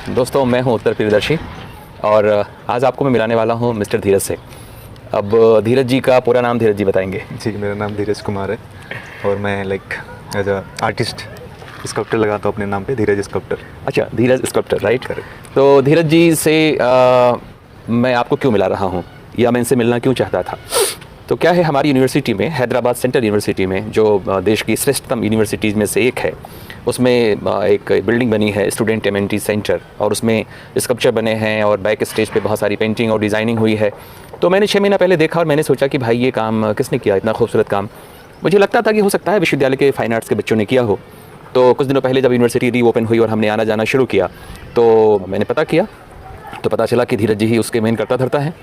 दोस्तों, मैं हूं उत्तर प्रियदर्शी और आज आपको मैं मिलाने वाला हूं मिस्टर धीरज से। अब धीरज जी का पूरा नाम धीरज जी बताएंगे। जी, मेरा नाम धीरज कुमार है और मैं एज अ आर्टिस्ट स्कल्प्टर लगाता हूँ अपने नाम पे, धीरज स्कल्प्टर। अच्छा, धीरज स्कल्प्टर, राइट। तो धीरज जी से मैं आपको क्यों मिला रहा हूँ या मैं इनसे मिलना क्यों चाहता था, तो क्या है, हमारी यूनिवर्सिटी में, हैदराबाद सेंट्रल यूनिवर्सिटी में, जो देश की श्रेष्ठतम यूनिवर्सिटीज़ में से एक है, उसमें एक बिल्डिंग बनी है स्टूडेंट एमेनिटी सेंटर, और उसमें स्कल्पचर बने हैं और बैक स्टेज पे बहुत सारी पेंटिंग और डिज़ाइनिंग हुई है। तो मैंने 6 महीना पहले देखा और मैंने सोचा कि भाई ये काम किसने किया, इतना खूबसूरत काम। मुझे लगता था कि हो सकता है विश्वविद्यालय के फाइन आर्ट्स के बच्चों ने किया हो। तो कुछ दिनों पहले जब यूनिवर्सिटी रीओपन हुई और हमने आना जाना शुरू किया तो मैंने पता किया, तो पता चला कि धीरज जी ही उसके मेन कर्ता धर्ता हैं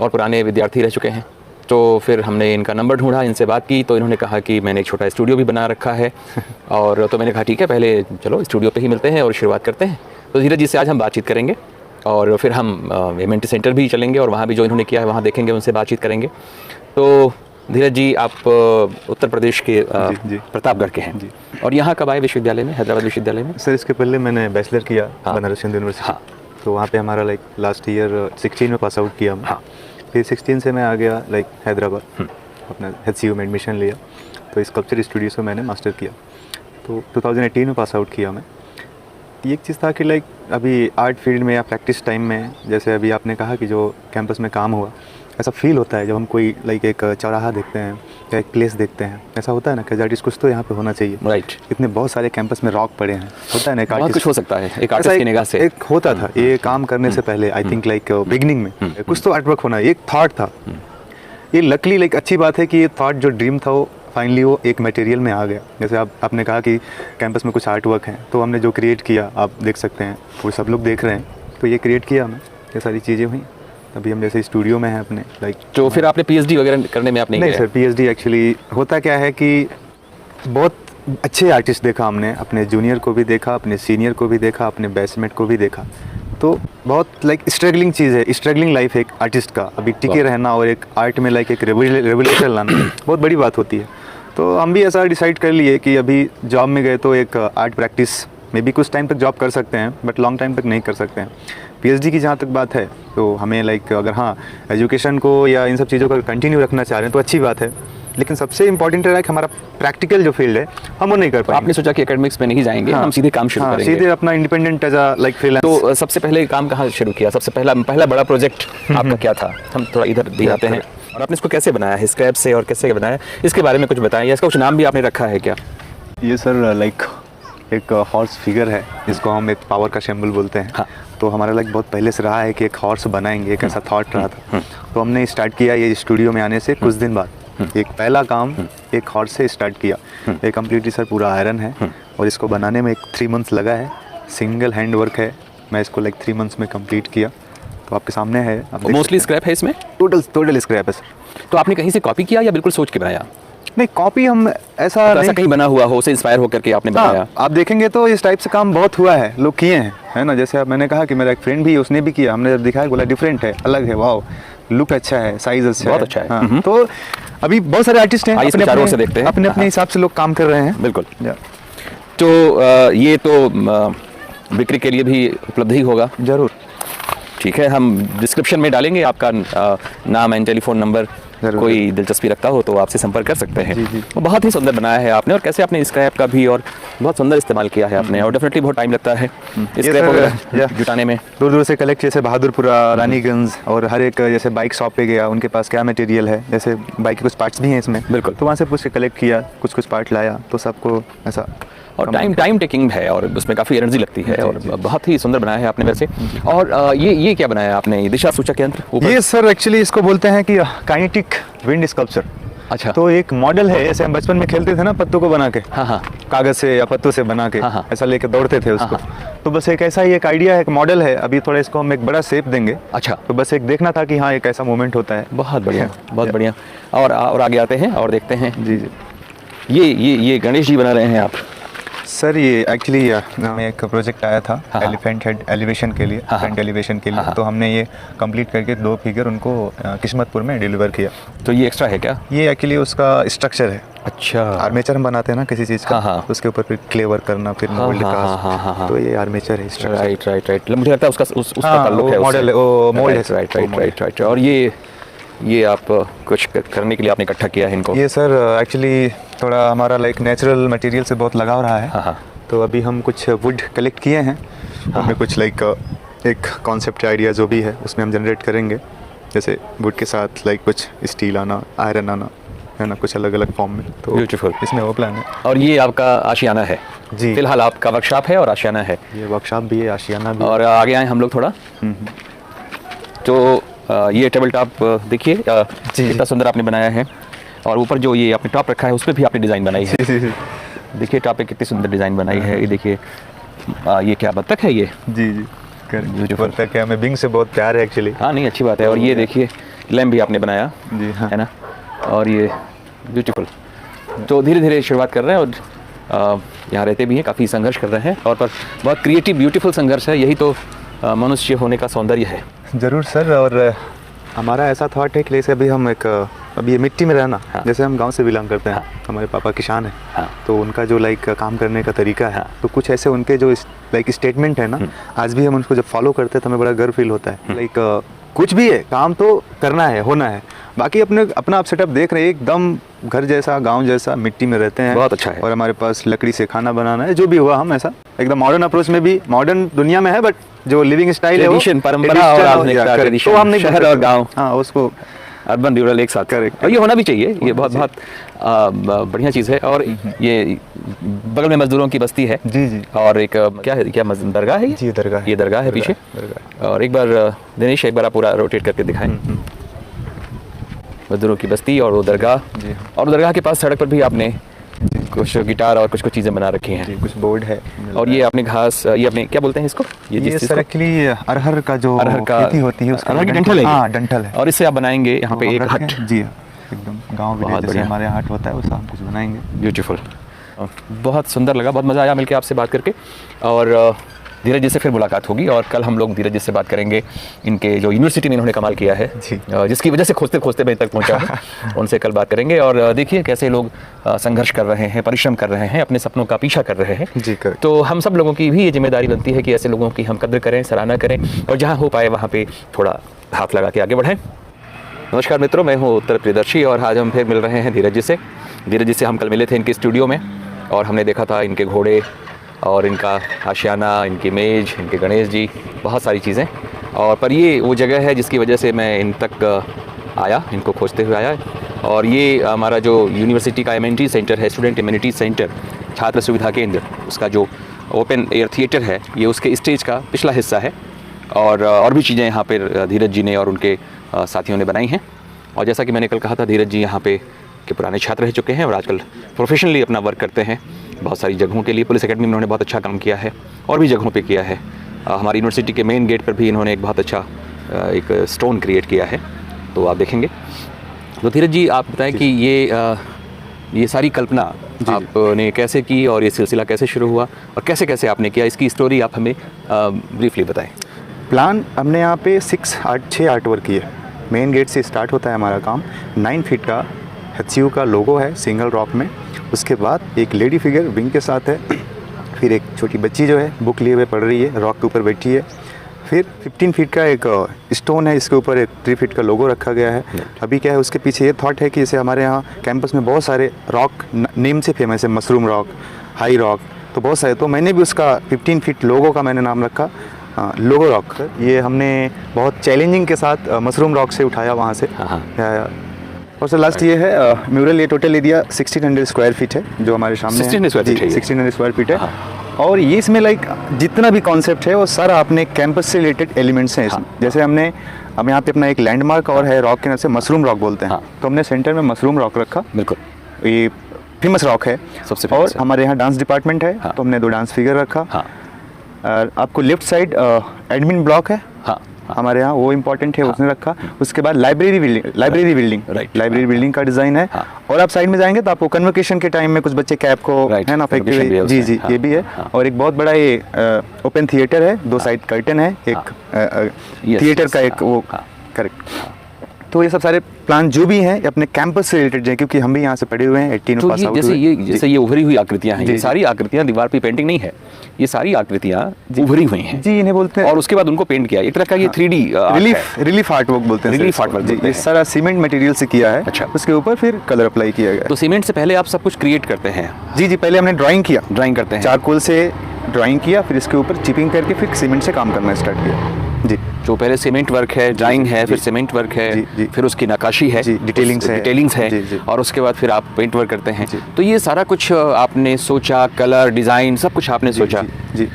और पुराने विद्यार्थी रह चुके हैं। तो फिर हमने इनका नंबर ढूंढा, इनसे बात की, तो इन्होंने कहा कि मैंने एक छोटा स्टूडियो भी बना रखा है और तो मैंने कहा ठीक है, पहले चलो स्टूडियो पे ही मिलते हैं और शुरुआत करते हैं। तो धीरज जी से आज हम बातचीत करेंगे और फिर हम एमेनिटी सेंटर भी चलेंगे और वहाँ भी जो इन्होंने किया है वहाँ देखेंगे, उनसे बातचीत करेंगे। तो धीरज जी, आप उत्तर प्रदेश के प्रतापगढ़ के हैं जी। और यहाँ कब आए विश्वविद्यालय में, हैदराबाद विश्वविद्यालय में? सर, इसके पहले मैंने बैचलर किया बनारस हिंदू यूनिवर्सिटी। हाँ। तो वहाँ पे हमारा लास्ट ईयर 16 में पास आउट किया हम। हाँ। फिर 16 से मैं आ गया हैदराबाद, अपना HCU में एडमिशन लिया। तो स्कल्पचर स्टूडियो से मैंने मास्टर किया। तो 2018 में पास आउट किया मैं। एक चीज़ था कि अभी आर्ट फील्ड में या प्रैक्टिस टाइम में, जैसे अभी आपने कहा कि जो कैंपस में काम हुआ, ऐसा फील होता है जब हम कोई एक चौराहा देखते हैं या एक प्लेस देखते हैं, ऐसा होता है ना कि आर्टिस्ट कुछ तो यहाँ पे होना चाहिए। राइट। इतने बहुत सारे कैंपस में रॉक पड़े हैं, होता है ना, बहुत कुछ हो सकता है एक आर्टिस्ट की निगाह से। एक होता था ये काम करने से पहले, आई थिंक बिगिनिंग में कुछ तो आर्टवर्क होना, एक थॉट था। ये लकली अच्छी बात है कि ये थॉट जो ड्रीम था वो फाइनली वो एक मटेरियल में आ गया। जैसे आपने कहा कि कैंपस में कुछ आर्ट वर्क हैं, तो हमने जो क्रिएट किया आप देख सकते हैं, वो सब लोग देख रहे हैं। तो ये क्रिएट किया हमने, ये सारी चीज़ें हुई। अभी हम जैसे स्टूडियो में हैं अपने तो फिर आपने PhD वगैरह करने में आप नहीं सर, PhD एक्चुअली होता क्या है कि बहुत अच्छे आर्टिस्ट देखा हमने, अपने जूनियर को भी देखा, अपने सीनियर को भी देखा, अपने बैचमेट को भी देखा। तो बहुत स्ट्रगलिंग चीज़ है, स्ट्रगलिंग लाइफ है एक आर्टिस्ट का। अभी टिके रहना और एक आर्ट में एक रेवोल्यूशन लाना बहुत बड़ी बात होती है। तो हम भी ऐसा डिसाइड कर लिए कि अभी जॉब में गए तो एक आर्ट प्रैक्टिस में भी कुछ टाइम तक जॉब कर सकते हैं, बट लॉन्ग टाइम तक नहीं कर सकते हैं। PhD की जहाँ तक बात है तो हमें अगर हाँ एजुकेशन को या इन सब चीज़ों को कंटिन्यू रखना चाह रहे हैं तो अच्छी बात है, लेकिन सबसे इंपॉर्टेंट है कि हमारा प्रैक्टिकल जो फील्ड है हम वो नहीं कर पाएंगे। आपने सोचा कि एकेडमिक्स में नहीं जाएंगे, हम सीधे काम शुरू करेंगे, सीधे अपना इंडिपेंडेंट एज अ फ्रीलांस। तो सबसे पहले काम कहाँ शुरू किया, सबसे पहला बड़ा प्रोजेक्ट आपका क्या था? हम थोड़ा इधर दिखाते हैं। और आपने इसको कैसे बनाया है, स्क्रैप से, और कैसे बनाया, इसके बारे में कुछ बताएं, या इसका कुछ नाम भी आपने रखा है क्या? ये सर एक हॉर्स फिगर है, जिसको हम एक पावर का सिंबल बोलते हैं। हाँ। तो हमारा बहुत पहले से रहा है कि एक हॉर्स बनाएंगे, एक ऐसा थॉट रहा था। तो हमने स्टार्ट किया ये स्टूडियो में आने से कुछ दिन बाद। एक पहला काम एक हॉर्स से स्टार्ट किया। ये कम्प्लीटली सर पूरा आयरन है और इसको बनाने में 3 मंथ्स लगा है। सिंगल हैंड वर्क है, मैं इसको 3 मंथ्स में कंप्लीट किया। तो आपके सामने है। मोस्टली स्क्रैप है इसमें? टोटल स्क्रैप है सर। तो आपने कहीं से कॉपी किया या बिल्कुल सोच के बनाया? नहीं, कॉपी हम ऐसा कहीं बना हुआ हो, उसे इंस्पायर होकर के आपने बनाया? आप देखेंगे तो इस टाइप से काम बहुत हुआ है, लोग किए हैं, है ना। जैसे अब मैंने कहा कि मेरा एक फ्रेंड भी है, उसने भी किया, हमने जब दिखाया बोला डिफरेंट है, अलग है, वाओ, लुक अच्छा है, साइज अच्छा है, बहुत अच्छा है। हाँ। तो अभी बहुत सारे आर्टिस्ट हैं, अपने हिसाब से लोग काम कर रहे हैं। बिल्कुल। तो ये तो बिक्री के लिए भी उपलब्ध ही होगा? जरूर। ठीक है, हम डिस्क्रिप्शन में डालेंगे आपका नाम एंड टेलीफोन नंबर, कोई दिलचस्पी रखता हो तो आपसे संपर्क कर सकते हैं। जी। बहुत ही सुंदर बनाया है आपने, और कैसे आपने स्क्रैप का भी और बहुत सुंदर इस्तेमाल किया है आपने, और डेफिनेटली बहुत टाइम लगता है स्क्रैप वगैरह जुटाने में। दूर दूर से कलेक्ट, जैसे बहादुरपुरा, रानीगंज, और हर एक जैसे बाइक शॉप पे गया, उनके पास क्या मटेरियल है, जैसे बाइक के कुछ पार्ट्स भी हैं इसमें। बिल्कुल। तो वहाँ से पूछ के कलेक्ट किया, कुछ पार्ट लाया, तो सबको ऐसा। और टाइम टेकिंग है और उसमें काफ़ी एनर्जी लगती है। और बहुत ही सुंदर बनाया है आपने वैसे। और ये क्या बनाया है आपने, दिशा सूचक यंत्र? ये सर एक्चुअली इसको बोलते हैं कि काइनेटिक विंड स्कल्पचर। अच्छा। तो एक मॉडल है, जैसे हम बचपन में खेलते थे ना पत्तों को बना के। हाँ। कागज से या पत्तों से बना के। हाँ। ऐसा लेके दौड़ते थे उसको। तो बस एक ऐसा ही एक आइडिया है, एक मॉडल है। अभी थोड़ा इसको हम एक बड़ा शेप देंगे। अच्छा। तो बस एक देखना था कि हाँ एक ऐसा मूवमेंट होता है। बहुत बढ़िया, बहुत बढ़िया। और आगे आते हैं और देखते हैं। जी। ये गणेश जी बना रहे हैं आप? सर ये एक्चुअली हमें एक प्रोजेक्ट आया था हाँ। एलिफेंट हेड एलिवेशन के लिए, हाँ। फ्रंट एलिवेशन के लिए, हाँ। तो हमने ये कंप्लीट करके 2 फिगर उनको किस्मतपुर में डिलीवर किया। तो ये एक्स्ट्रा है क्या? ये एक्चुअली उसका स्ट्रक्चर है। अच्छा। आर्मेचर हम बनाते हैं ना किसी चीज़ का, हाँ। तो उसके ऊपर फिर क्ले वर्क करना, फिर हाँ, मोल्ड हाँ, कास्ट, हाँ, हाँ, हाँ। तो ये आर्मेचर है स्ट्रक्चर। राइट राइट राइट, मुझे लगता है उसका हाँ, ताल्लुक वो है उससे। मॉडल है, वो मोल्ड है राइट सर, राइट वो राइट मोल्ड राइट राइट। और ये आप कुछ करने के लिए आपने इकट्ठा किया है इनको? ये सर एक्चुअली थोड़ा हमारा लाइक नेचुरल मटेरियल से बहुत लगाव रहा है। हाँ। तो अभी हम कुछ वुड कलेक्ट किए हैं, हमें कुछ लाइक एक कॉन्सेप्ट आइडिया जो भी है उसमें हम जनरेट करेंगे। जैसे वुड के साथ लाइक कुछ स्टील आना, आयरन आना, है ना, कुछ अलग अलग फॉर्म में। तो ब्यूटीफुल, इसमें वो प्लान है। और ये आपका आशियाना है जी। फिलहाल आपका वर्कशॉप है और आशियाना है, ये वर्कशॉप भी है, आशियाना भी है। और आगे आए हम लोग थोड़ा। तो ये टेबल टॉप देखिए कितना सुंदर आपने बनाया है, और ऊपर जो ये आपने टॉप रखा है उस पर भी आपने डिज़ाइन बनाई है। देखिए टॉप पे कितनी सुंदर डिज़ाइन बनाई है। ये देखिए ये क्या बत्तख है ये? जी जी, Beautiful. तक है, हमें बिंग से बहुत प्यार है एक्चुअली। हाँ नहीं, अच्छी बात है। और ये देखिए लैम्प भी आपने बनाया जी हाँ। है ना, और ये ब्यूटीफुल। तो धीरे धीरे शुरुआत कर रहे हैं, और यहाँ रहते भी हैं, काफ़ी संघर्ष कर रहे हैं, और पर बहुत क्रिएटिव ब्यूटीफुल संघर्ष है। यही तो मनुष्य होने का सौंदर्य है। ज़रूर सर, और हमारा ऐसा थॉट है कि जैसे अभी हम अभी ये मिट्टी में रहना, हाँ। जैसे हम गांव से बिलोंग करते हैं, हाँ। हमारे पापा किसान हैं, हाँ। तो उनका जो लाइक काम करने का तरीका है, हाँ। तो कुछ ऐसे उनके जो लाइक स्टेटमेंट है ना, आज भी हम उनको जब फॉलो करते हैं तो हमें बड़ा गर्व फील होता है। लाइक कुछ भी है, काम तो करना है, होना है, बाकी अपना आप सेटअप देख रहे हैं, एकदम घर जैसा, गांव जैसा, मिट्टी में रहते हैं, बहुत अच्छा है। और हमारे पास लकड़ी से खाना बनाना है, जो भी हुआ हम ऐसा एकदम मॉडर्न अप्रोच में भी, मॉडर्न दुनिया में है, बट जो लिविंग स्टाइल है वो Tradition, परंपरा और आधुनिकता, correct, tradition, तो हम नहीं शहर कर और सकते। गांव। हाँ, उसको अर्बन रूरल एक साथ, Correct, और ये होना भी चाहिए। ये बहुत बहुत बढ़िया चीज़ है। और ये बगल में मजदूरों की बस्ती है। जी जी। और एक क्या है, क्या दरगाह है ये? जी, दरगाह है। ये दरगाह है पीछे। दरगाह। और एक बार दिनेश एक बार आप पूरा रोटेट करके दिखाएं। मजदूरों की बस्ती और वो दरगाह, जी। और दरगाह के पास सड़क पर भी आपने कुछ गिटार और कुछ चीज़ें बना रखी हैं। जी, कुछ बोर्ड है। और ये आपने घास, ये आपने क्या बोलते हैं इसको? ये जिस चीज़ सर को? एक्चुअली अरहर का जो अरहर का खेती होती है, उसका अरहर की डंठल है ये? हाँ, डंठल है। और इससे आप बनाएंगे यहाँ तो पे हम एक रखें? हट। जी हाँ, एकदम गांव बहुत विलेज जैसे बढ़िया। हमारे यहाँ हट होता है वैसा हम कुछ बनाएंगे। ब्यूटीफुल, बहुत सुंदर लगा, बहुत मज़ा आया मिलके आपसे बात करके। और धीरज जी से फिर मुलाकात होगी, और कल हम लोग धीरज जी से बात करेंगे इनके जो यूनिवर्सिटी में इन्होंने कमाल किया है, जी। जिसकी वजह से खोजते खोजते मैं तक पहुंचा हूं। उनसे कल बात करेंगे, और देखिए कैसे लोग संघर्ष कर रहे हैं, परिश्रम कर रहे हैं, अपने सपनों का पीछा कर रहे हैं। जी, correct। तो हम सब लोगों की भी ये जिम्मेदारी बनती है कि ऐसे लोगों की हम कद्र करें, सराहना करें, और जहाँ हो पाए वहाँ पे थोड़ा हाथ लगा के आगे बढ़ें। नमस्कार मित्रों, मैं हूँ उत्तर प्रियदर्शी, और आज हम फिर मिल रहे हैं धीरज जी से। धीरज जी से हम कल मिले थे इनके स्टूडियो में, और हमने देखा था इनके घोड़े और इनका आशियाना, इनकी मेज, इनके गणेश जी, बहुत सारी चीज़ें। और पर ये वो जगह है जिसकी वजह से मैं इन तक आया, इनको खोजते हुए आया। और ये हमारा जो यूनिवर्सिटी का एमिनिटी सेंटर है, स्टूडेंट एमिनिटी सेंटर, छात्र सुविधा केंद्र, उसका जो ओपन एयर थिएटर है, ये उसके स्टेज का पिछला हिस्सा है। और भी चीज़ें यहाँ पर धीरज जी ने और उनके साथियों ने बनाई हैं। और जैसा कि मैंने कल कहा था, धीरज जी यहाँ पे के पुराने छात्र रह चुके हैं, और आजकल प्रोफेशनली अपना वर्क करते हैं बहुत सारी जगहों के लिए। पुलिस एकेडमी में उन्होंने बहुत अच्छा काम किया है, और भी जगहों पे किया है। हमारी यूनिवर्सिटी के मेन गेट पर भी इन्होंने एक बहुत अच्छा एक स्टोन क्रिएट किया है, तो आप देखेंगे। तो धीरज जी आप बताएं कि ये सारी कल्पना आपने कैसे की, और ये सिलसिला कैसे शुरू हुआ, और कैसे कैसे आपने किया, इसकी स्टोरी आप हमें ब्रीफली बताएं। प्लान हमने यहाँ पे 6 आर्ट वर्क किए। मेन गेट से स्टार्ट होता है हमारा काम। 9 फीट का HCU का लोगो है सिंगल रॉक में। उसके बाद एक लेडी फिगर विंग के साथ है। फिर एक छोटी बच्ची जो है बुक लिए हुए पढ़ रही है, रॉक के ऊपर बैठी है। फिर 15 फीट का एक स्टोन है, इसके ऊपर एक 3 फीट का लोगो रखा गया है। अभी क्या है, उसके पीछे ये थॉट है कि जैसे हमारे यहाँ कैंपस में बहुत सारे रॉक नेम से फेमस है, मशरूम रॉक, हाई रॉक, तो बहुत सारे, तो मैंने भी उसका 15 फीट लोगो का मैंने नाम रखा लोगो रॉक। ये हमने बहुत चैलेंजिंग के साथ मशरूम रॉक से उठाया वहाँ से। और सर लास्ट ये है म्यूरल, ये टोटल एरिया 1600 स्क्वायर फीट है जो हमारे सामने 1600 स्क्वायर फीट है, 1600 स्क्वायर फीट है। और ये इसमें लाइक जितना भी कॉन्सेप्ट है वो सारा अपने कैंपस से रिलेटेड एलिमेंट्स हैं इसमें। जैसे हम यहाँ पे अपना एक लैंडमार्क और है रॉक के नाम से मशरूम रॉक बोलते हैं, तो हमने सेंटर में मशरूम रॉक रखा। बिल्कुल, ये फेमस रॉक है सबसे और फेमस है। हमारे यहाँ डांस डिपार्टमेंट है, तो हमने 2 डांस फिगर रखा। और आपको लेफ्ट साइड एडमिन ब्लॉक है, हमारे यहाँ वो इम्पोर्टेंट है, उसने रखा। उसके बाद लाइब्रेरी बिल्डिंग का डिज़ाइन है। और आप साइड में जाएंगे तो आपको कन्वोकेशन के टाइम में कुछ बच्चे कैप को है ना फेंकते हुए, जी जी ये भी है। और एक बहुत बड़ा ये ओपन थिएटर है, 2 साइड कर्टन है, एक थिएटर का एक वो करेक्ट। तो ये सब सारे प्लान जो भी हैं अपने कैंपस से रिलेटेड हैं, क्योंकि हम भी यहाँ से पढ़े हुए हैं, 18 तो पास आउट। जैसे ये उभरी हुई आकृतियां हैं, ये सारी आकृतियां दीवार पे पेंटिंग नहीं है, ये सारी आकृतियां उभरी हुई हैं जी, इन्हें बोलते हैं। और उसके बाद उनको पेंट किया, एक तरह का ये 3D रिलीफ आर्ट वर्क बोलते हैं, रिलीफ आर्ट वर्क। ये सारा सीमेंट मटेरियल से किया है। अच्छा। उसके ऊपर फिर कलर अप्लाई किया गया। तो सीमेंट से पहले आप सब कुछ क्रिएट करते हैं? जी, पहले हमने ड्राइंग करते हैं, चारकोल से ड्राइंग किया, फिर इसके ऊपर चिपिंग करके फिर सीमेंट से काम करना स्टार्ट किया। जी, जो पहले सीमेंट वर्क है, ड्राइंग है, फिर सीमेंट वर्क है, फिर उसकी नक्काशी है, डिटेलिंग्स है, और उसके बाद फिर आप पेंट वर्क करते हैं। तो ये सारा कुछ आपने सोचा, कलर डिज़ाइन सब कुछ आपने सोचा? जी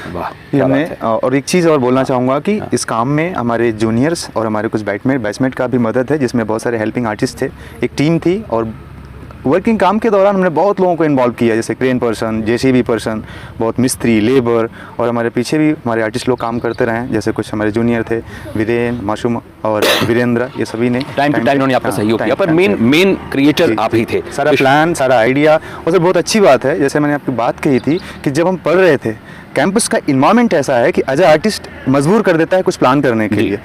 वाह, हमने। और एक चीज़ और बोलना चाहूँगा कि इस काम में हमारे जूनियर्स और हमारे कुछ बैचमेट का भी मदद है, जिसमें बहुत सारे हेल्पिंग आर्टिस्ट थे। एक टीम थी और वर्किंग काम के दौरान हमने बहुत लोगों को इन्वॉल्व किया, जैसे क्रेन पर्सन, जेसीबी पर्सन, बहुत मिस्त्री, लेबर, और हमारे पीछे भी हमारे आर्टिस्ट लोग काम करते रहे, जैसे कुछ हमारे जूनियर थे, वीरेन, मासूम और वीरेंद्र, ये सभी ने टाइम टू टाइम उन्होंने आपका सहयोग किया, पर मेन क्रिएटर आप ही थे। सारा प्लान, सारा आइडिया। और सर बहुत अच्छी बात है, जैसे मैंने आपकी बात कही थी कि जब हम पढ़ रहे थे, कैंपस का इन्वायरमेंट ऐसा है कि एज ए आर्टिस्ट मजबूर कर देता है कुछ प्लान करने के लिए।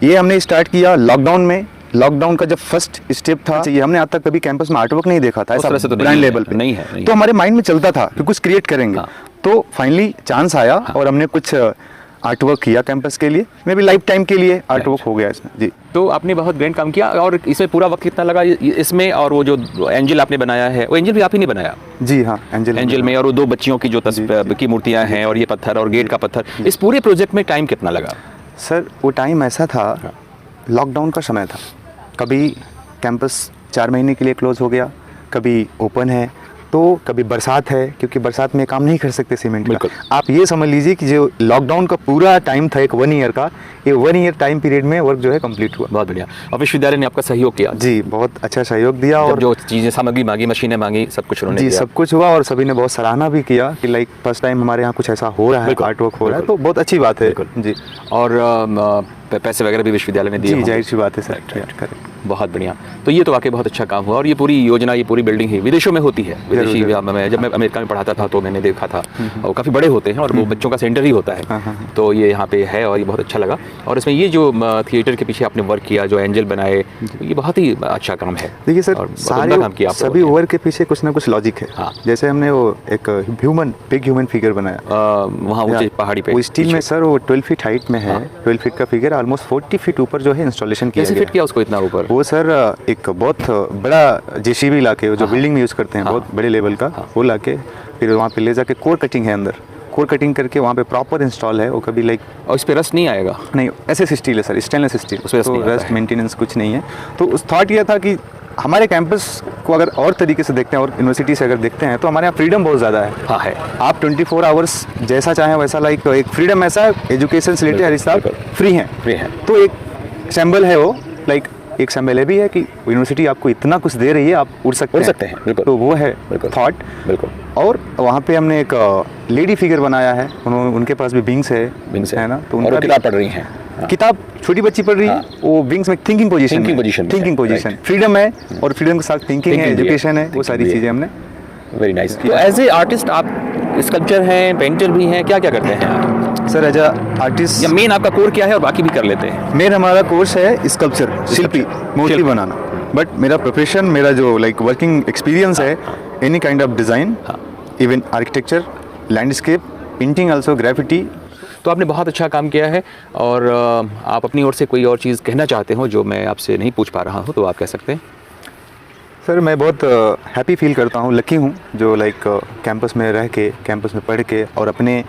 ये हमने स्टार्ट किया लॉकडाउन में। लॉकडाउन का जब फर्स्ट स्टेप था, ये हमने आज तक कभी कैंपस में आर्टवर्क नहीं देखा था, ऐसा ब्रांड लेवल पे नहीं है। तो हमारे माइंड में चलता था कि कुछ क्रिएट करेंगे। तो फाइनली चांस आया और हमने कुछ आर्टवर्क किया कैंपस के लिए, मे बी लाइफ टाइम के लिए आर्टवर्क हो गया इसमें। जी, तो आपने बहुत ग्रैंड काम किया। और इसमें पूरा वक्त कितना लगा इसमें? और वो जो एंजल आपने बनाया है, वो एंजल भी आप ही ने बनाया? जी हाँ, एंजल में। और वो 2 बच्चियों की जो की मूर्तियाँ हैं, और ये पत्थर और गेट का पत्थर, इस पूरे प्रोजेक्ट में टाइम कितना लगा? सर वो टाइम ऐसा था, लॉकडाउन का समय था, कभी कैंपस 4 महीने के लिए क्लोज हो गया, कभी ओपन है, तो कभी बरसात है, क्योंकि बरसात में काम नहीं कर सकते सीमेंट का। आप ये समझ लीजिए कि जो लॉकडाउन का पूरा टाइम था, एक 1 ईयर का, ये 1 ईयर टाइम पीरियड में वर्क जो है कंप्लीट हुआ। बहुत बढ़िया। और विश्वविद्यालय ने आपका सहयोग किया? जी, बहुत अच्छा सहयोग दिया। और जो चीज़ें, सामग्री मांगी, मशीनें मांगी, सब कुछ उन्होंने जी, सब कुछ हुआ। और सभी ने बहुत सराहना भी किया कि लाइक फर्स्ट टाइम हमारे यहाँ कुछ ऐसा हो रहा है, आर्ट वर्क हो रहा है, तो बहुत अच्छी बात है। जी, और पैसे वगैरह भी विश्वविद्यालय ने दिए? जी, जाहिर सी बात है सर। करेक्ट, बहुत बढ़िया। तो ये तो वाकई बहुत अच्छा काम हुआ। और ये पूरी योजना, ये पूरी बिल्डिंग ही विदेशों में होती है। विदेशी, जब मैं अमेरिका में पढ़ाता था तो मैंने देखा था, और काफ़ी बड़े होते हैं, और वो बच्चों का सेंटर ही होता है। तो ये यहाँ पे है, और ये बहुत अच्छा लगा। और इसमें ये जो थिएटर के पीछे आपने वर्क किया, जो एंजल बनाए, ये बहुत ही अच्छा काम है। देखिए सर, सारे काम किया, सभी वर्क के पीछे कुछ ना कुछ लॉजिक है। जैसे हमने वो एक बिग ह्यूमन फिगर बनाया वहाँ ऊँची पहाड़ी पे, वो स्टील में सर, वो 12 फीट हाइट में है। 12 फीट का फिगर, ऑलमोस्ट 40 फीट ऊपर जो है इंस्टॉलेशन किया। कैसे फिट किया उसको इतना ऊपर? वो सर एक बहुत बड़ा जेसीबी लाके, जो बिल्डिंग में यूज़ करते हैं, बहुत बड़े लेवल का, वो लाके फिर वहाँ पे ले जाके कोर कटिंग है, अंदर कोर कटिंग करके वहाँ पे प्रॉपर इंस्टॉल है। वो कभी लाइक, और इस पे रस्ट नहीं आएगा? नहीं, ऐसे स्टील है सर, स्टेनलेस स्टील, तो रस्ट मेंटेनेंस कुछ नहीं है। तो उस थॉट ये था कि हमारे कैंपस को अगर और तरीके से देखते हैं, और यूनिवर्सिटी से अगर देखते हैं, तो हमारे यहाँ फ्रीडम बहुत ज़्यादा है। हाँ है, आप 24 आवर्स जैसा चाहें वैसा, लाइक एक फ्रीडम ऐसा है, एजुकेशन से रिलेटेड हर हिसाब फ्री हैं। तो एक सिंबल है वो, लाइक एक सिंबल है भी है कि यूनिवर्सिटी आपको इतना कुछ दे रही है, आप उड़ सकते हैं। बिल्कुल। तो वो है थॉट। बिल्कुल। और वहाँ पे हमने एक लेडी फिगर बनाया है, उनके पास भी विंग्स है ना, तो उनका किताब पढ़ रही हैं, किताब छोटी बच्ची पढ़ रही है, वो विंग्स में थिंकिंग पोजीशन, फ्रीडम है, और फ्रीडम के साथ थिंकिंग है, एजुकेशन है, वो सारी चीज़ें हमने। Very nice. तो एज ए आर्टिस्ट आप स्कल्पचर हैं, पेंटर भी हैं, क्या क्या करते हैं आप? सर एज आर्टिस्ट, या मेन आपका कोर क्या है, और बाकी भी कर लेते हैं? मेन हमारा कोर्स है स्कल्पचर, शिल्पी, मूर्ति बनाना। बट मेरा प्रोफेशन, मेरा जो लाइक वर्किंग एक्सपीरियंस है, any kind of design, even architecture, landscape, painting, also graffiti. तो आपने बहुत अच्छा काम किया है। और आप अपनी ओर से कोई और चीज़ कहना चाहते हो जो मैं आपसे नहीं पूछ पा रहा हूँ, तो आप कह सकते हैं। सर मैं बहुत हैप्पी फील करता हूँ, लकी हूँ, जो लाइक कैंपस में रह के, कैंपस में पढ़ के, और अपने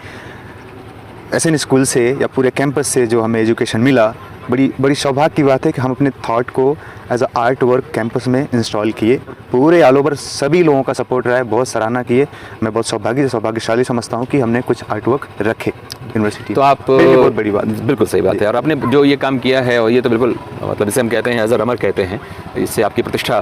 एसएन स्कूल से या पूरे कैंपस से जो हमें एजुकेशन मिला, बड़ी सौभाग्य की बात है कि हम अपने थॉट को as a art work campus में इंस्टॉल किए। पूरे ऑल ओवर सभी लोगों का सपोर्ट रहा है, बहुत सराहना किए। मैं बहुत सौभाग्यशाली समझता हूँ कि हमने कुछ आर्ट वर्क रखे यूनिवर्सिटी। तो आप, बहुत बड़ी बात, बिल्कुल सही बात है। और आपने जो ये काम किया है, और ये तो बिल्कुल, मतलब जिसे हम कहते हैं एज अ रमर कहते हैं, इससे आपकी प्रतिष्ठा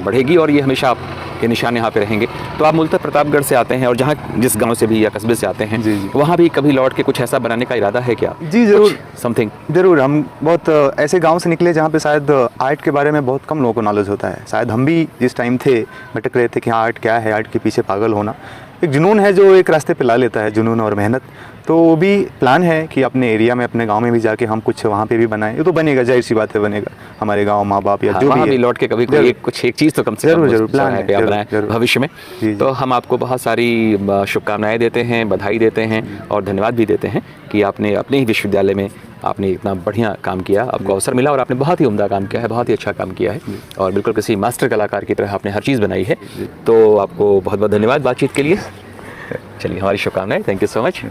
बढ़ेगी, और ये हमेशा आपके के निशान यहाँ पे रहेंगे। तो आप मूलतः प्रतापगढ़ से आते हैं और जहाँ जिस गांव से भी या कस्बे से आते हैं, जी, जी। वहाँ भी कभी लौट के कुछ ऐसा बनाने का इरादा है क्या? जी, ज़रूर। समथिंग। ज़रूर, हम बहुत ऐसे गांव से निकले जहाँ पे शायद आर्ट के बारे में बहुत कम लोगों को नॉलेज होता है। शायद हम भी जिस टाइम थे भटक रहे थे कि हाँ आर्ट क्या है, आर्ट के पीछे पागल होना एक जुनून है जो एक रास्ते पे ला लेता है, जुनून और मेहनत। तो वो भी प्लान है कि अपने एरिया में, अपने गांव में भी जाके हम कुछ वहाँ पे भी बनाएं। ये तो बनेगा, जाहिर सी बात है बनेगा। हमारे गांव माँ बाप या हाँ, जो वहाँ भी भी है, लौट के कभी जरूर। कोई कुछ एक चीज़ तो कम से जरूर, कम जरूर, उस प्लान चौराहे है, पे आप जरूर, बनाएं जरूर। भविष्य में। जी, जी। तो हम आपको बहुत सारी शुभकामनाएं देते हैं, बधाई देते हैं और धन्यवाद भी देते हैं कि आपने अपने ही विश्वविद्यालय में आपने इतना बढ़िया काम किया, आपको अवसर मिला और आपने बहुत ही उम्दा काम किया है, बहुत ही अच्छा काम किया है और बिल्कुल किसी मास्टर कलाकार की तरह आपने हर चीज़ बनाई है। तो आपको बहुत बहुत धन्यवाद बातचीत के लिए। चलिए, हमारी शुभकामनाएं। Thank you so much.